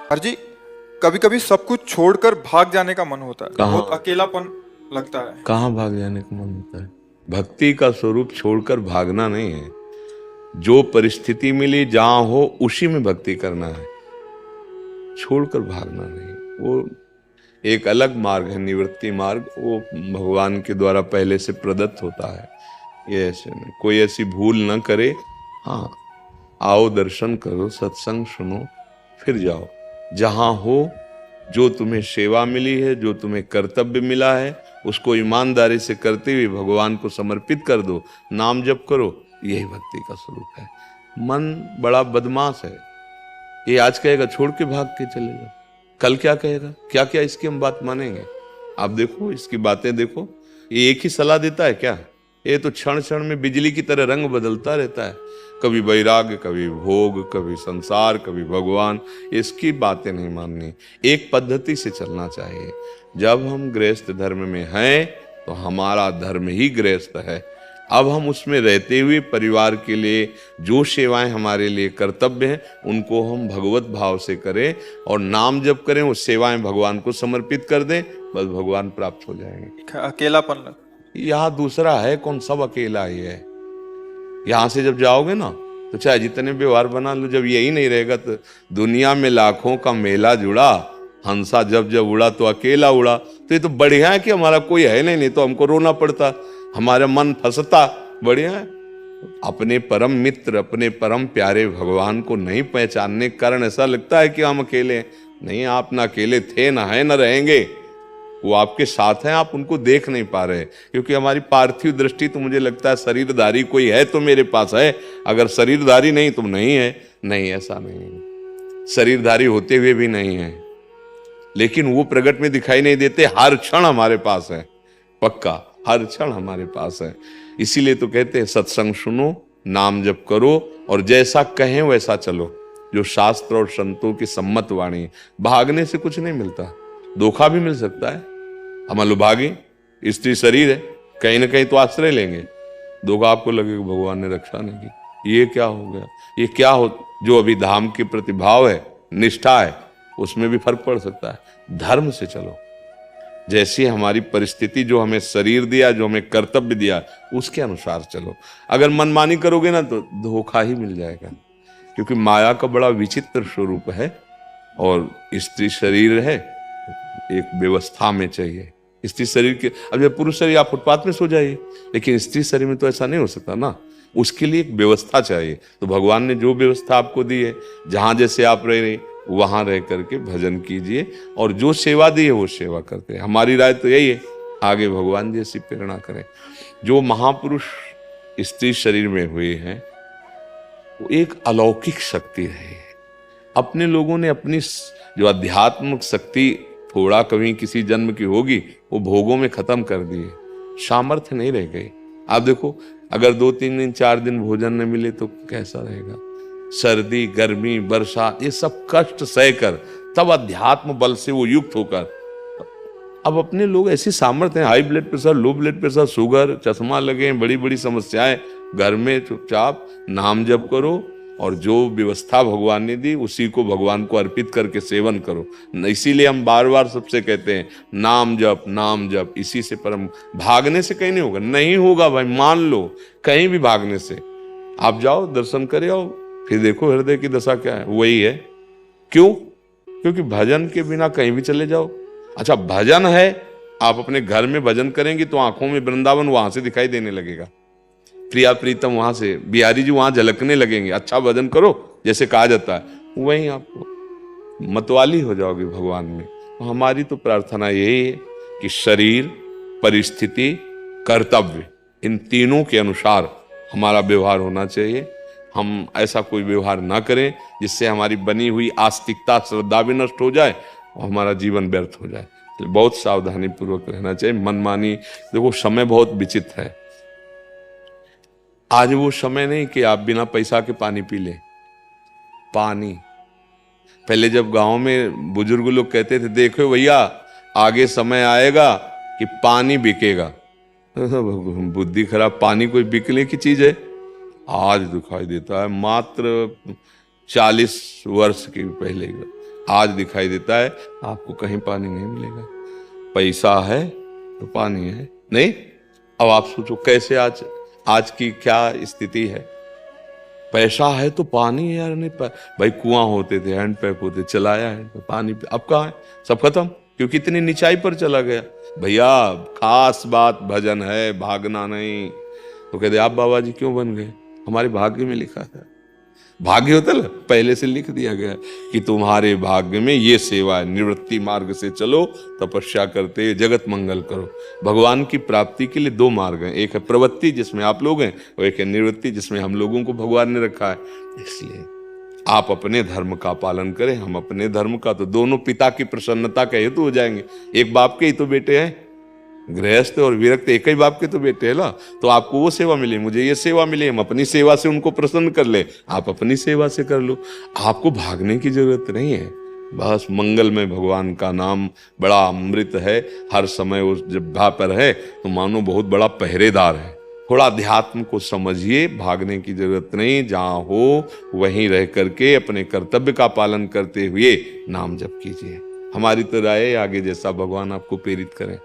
हर जी, कभी कभी सब कुछ छोड़कर भाग जाने का मन होता है, कहाँ? बहुत अकेलापन लगता है। कहाँ भाग जाने का मन होता है? भक्ति का स्वरूप छोड़कर भागना नहीं है। जो परिस्थिति मिली जहां हो उसी में भक्ति करना है, छोड़कर भागना नहीं। वो एक अलग मार्ग है, निवृत्ति मार्ग। वो भगवान के द्वारा पहले से प्रदत्त होता है। ये ऐसे नहीं, कोई ऐसी भूल ना करे। हाँ, आओ दर्शन करो, सत्संग सुनो, फिर जाओ। जहां हो, जो तुम्हें सेवा मिली है, जो तुम्हें कर्तव्य मिला है, उसको ईमानदारी से करते हुए भगवान को समर्पित कर दो। नाम जप करो, यही भक्ति का स्वरूप है। मन बड़ा बदमाश है। ये आज कहेगा छोड़ के भाग के चले जाओ, कल क्या कहेगा, क्या क्या इसकी हम बात मानेंगे? आप देखो, इसकी बातें देखो। ये एक ही सलाह देता है क्या? ये तो क्षण क्षण में बिजली की तरह रंग बदलता रहता है। कभी वैराग्य, कभी भोग, कभी संसार, कभी भगवान। इसकी बातें नहीं माननी, एक पद्धति से चलना चाहिए। जब हम गृहस्थ धर्म में हैं तो हमारा धर्म ही गृहस्थ है। अब हम उसमें रहते हुए परिवार के लिए जो सेवाएं हमारे लिए कर्तव्य हैं, उनको हम भगवत भाव से करें और नाम जप करें, वो सेवाएं भगवान को समर्पित कर दें, बस भगवान प्राप्त हो जाएंगे। अकेलापन लग यहाँ दूसरा है कौन, सब अकेला ही है। यहाँ से जब जाओगे ना, तो चाहे जितने व्यवहार बना लो, जब यही नहीं रहेगा तो दुनिया में लाखों का मेला जुड़ा, हंसा जब जब उड़ा तो अकेला उड़ा। तो ये तो बढ़िया है कि हमारा कोई है नहीं तो हमको रोना पड़ता, हमारा मन फंसता। बढ़िया है। अपने परम मित्र, अपने परम प्यारे भगवान को नहीं पहचानने के कारण ऐसा लगता है कि हम अकेले हैं। नहीं, आप ना अकेले थे, ना है, ना रहेंगे। वो आपके साथ हैं, आप उनको देख नहीं पा रहे, क्योंकि हमारी पार्थिव दृष्टि तो मुझे लगता है शरीरधारी कोई है तो मेरे पास है, अगर शरीरधारी नहीं तो नहीं है। नहीं, ऐसा नहीं है। शरीरधारी होते हुए भी नहीं है, लेकिन वो प्रगट में दिखाई नहीं देते। हर क्षण हमारे पास है, पक्का हर क्षण हमारे पास है। इसीलिए तो कहते हैं सत्संग सुनो, नाम जप करो और जैसा कहें वैसा चलो, जो शास्त्र और संतों की सम्मत वाणी। भागने से कुछ नहीं मिलता, धोखा भी मिल सकता है। हम लो भागी, स्त्री शरीर है, कहीं ना कहीं तो आश्रय लेंगे, धोखा आपको लगेगा भगवान ने रक्षा नहीं की। ये क्या हो गया, ये क्या हो? जो अभी धाम के प्रति भाव है, निष्ठा है, उसमें भी फर्क पड़ सकता है। धर्म से चलो, जैसी हमारी परिस्थिति, जो हमें शरीर दिया, जो हमें कर्तव्य दिया, उसके अनुसार चलो। अगर मनमानी करोगे ना तो धोखा ही मिल जाएगा, क्योंकि माया का बड़ा विचित्र स्वरूप है। और स्त्री शरीर है, एक व्यवस्था में चाहिए। स्त्री शरीर के, अब जब पुरुष शरीर, आप फुटपाथ में सो जाइए, लेकिन स्त्री शरीर में तो ऐसा नहीं हो सकता ना, उसके लिए एक व्यवस्था चाहिए। तो भगवान ने जो व्यवस्था आपको दी है, जहां जैसे आप रह रहे वहां रह करके भजन कीजिए, और जो सेवा दी है वो सेवा करते हैं। हमारी राय तो यही है, आगे भगवान जैसी प्रेरणा करें। जो महापुरुष स्त्री शरीर में हुए हैं, वो एक अलौकिक शक्ति रही है। अपने लोगों ने अपनी जो अध्यात्मिक शक्ति थोड़ा कभी किसी जन्म की होगी, वो भोगों में खत्म कर दिए, सामर्थ्य नहीं रह गई। आप देखो, अगर 2-3 दिन 4 दिन भोजन न मिले तो कैसा रहेगा? सर्दी, गर्मी, वर्षा, ये सब कष्ट सहकर, तब अध्यात्म बल से वो युक्त होकर, अब अपने लोग ऐसी सामर्थ्य हैं, high blood pressure, low blood pressure, sugar, चश्मा लगे, बड़ी बड़ी समस्याएं, घर में चुपचाप नाम जप करो और जो व्यवस्था भगवान ने दी उसी को भगवान को अर्पित करके सेवन करो। इसीलिए हम बार बार सबसे कहते हैं नाम जप, नाम जप। इसी से परम, भागने से कहीं नहीं होगा, नहीं होगा भाई, मान लो। कहीं भी भागने से, आप जाओ दर्शन करे आओ, फिर देखो हृदय की दशा क्या है, वही है। क्यों? क्योंकि भजन के बिना कहीं भी चले जाओ। अच्छा, भजन है, आप अपने घर में भजन करेंगे तो आंखों में वृंदावन वहां से दिखाई देने लगेगा, प्रिया प्रीतम वहां से, बिहारी जी वहां झलकने लगेंगे। अच्छा भजन करो, जैसे कहा जाता है, वहीं आपको मतवाली हो जाओगे भगवान में। तो हमारी तो प्रार्थना यही है कि शरीर, परिस्थिति, कर्तव्य, इन तीनों के अनुसार हमारा व्यवहार होना चाहिए। हम ऐसा कोई व्यवहार ना करें जिससे हमारी बनी हुई आस्तिकता, श्रद्धा भी नष्ट हो जाए और हमारा जीवन व्यर्थ हो जाए। तो बहुत सावधानी पूर्वक रहना चाहिए। मनमानी, देखो समय बहुत विचित्र है। आज वो समय नहीं कि आप बिना पैसा के पानी पी लें। पानी, पहले जब गांव में बुजुर्ग लोग कहते थे, देखो भैया आगे समय आएगा कि पानी बिकेगा। बुद्धि खराब, पानी कोई बिकने की चीज है? आज दिखाई देता है, मात्र 40 वर्ष के पहले आज दिखाई देता है, आपको कहीं पानी नहीं मिलेगा। पैसा है तो पानी है नहीं। अब आप सोचो कैसे आज की क्या स्थिति है। पैसा है तो पानी है यार, नहीं भाई कुआं होते थे, हैंडपैप होते, चलाया है तो पानी अब कहाँ है, सब खत्म, क्योंकि इतनी निचाई पर चला गया। भैया खास बात भजन है, भागना नहीं। तो कहते आप बाबा जी क्यों बन गए? हमारे भाग्य में लिखा था। भाग्य होता है पहले से लिख दिया गया कि तुम्हारे भाग्य में ये सेवा है, निवृत्ति मार्ग से चलो, तपस्या करते जगत मंगल करो। भगवान की प्राप्ति के लिए दो मार्ग हैं, एक है प्रवृत्ति जिसमें आप लोग हैं, और एक है निवृत्ति जिसमें हम लोगों को भगवान ने रखा है। इसलिए आप अपने धर्म का पालन करें, हम अपने धर्म का, तो दोनों पिता की प्रसन्नता का हेतु हो जाएंगे। एक बाप के ही तो बेटे हैं, गृहस्थ और विरक्त एक ही बाप के तो बेटे है ना। तो आपको वो सेवा मिले, मुझे ये सेवा मिले, हम अपनी सेवा से उनको प्रसन्न कर ले, आप अपनी सेवा से कर लो। आपको भागने की जरूरत नहीं है। बस मंगल में भगवान का नाम बड़ा अमृत है, हर समय उस जगह पर है तो मानो बहुत बड़ा पहरेदार है। थोड़ा अध्यात्म को समझिए, भागने की जरूरत नहीं, जहां हो वहीं रह करके अपने कर्तव्य का पालन करते हुए नाम जप कीजिए। हमारी तो राय है, आगे जैसा भगवान आपको प्रेरित करें।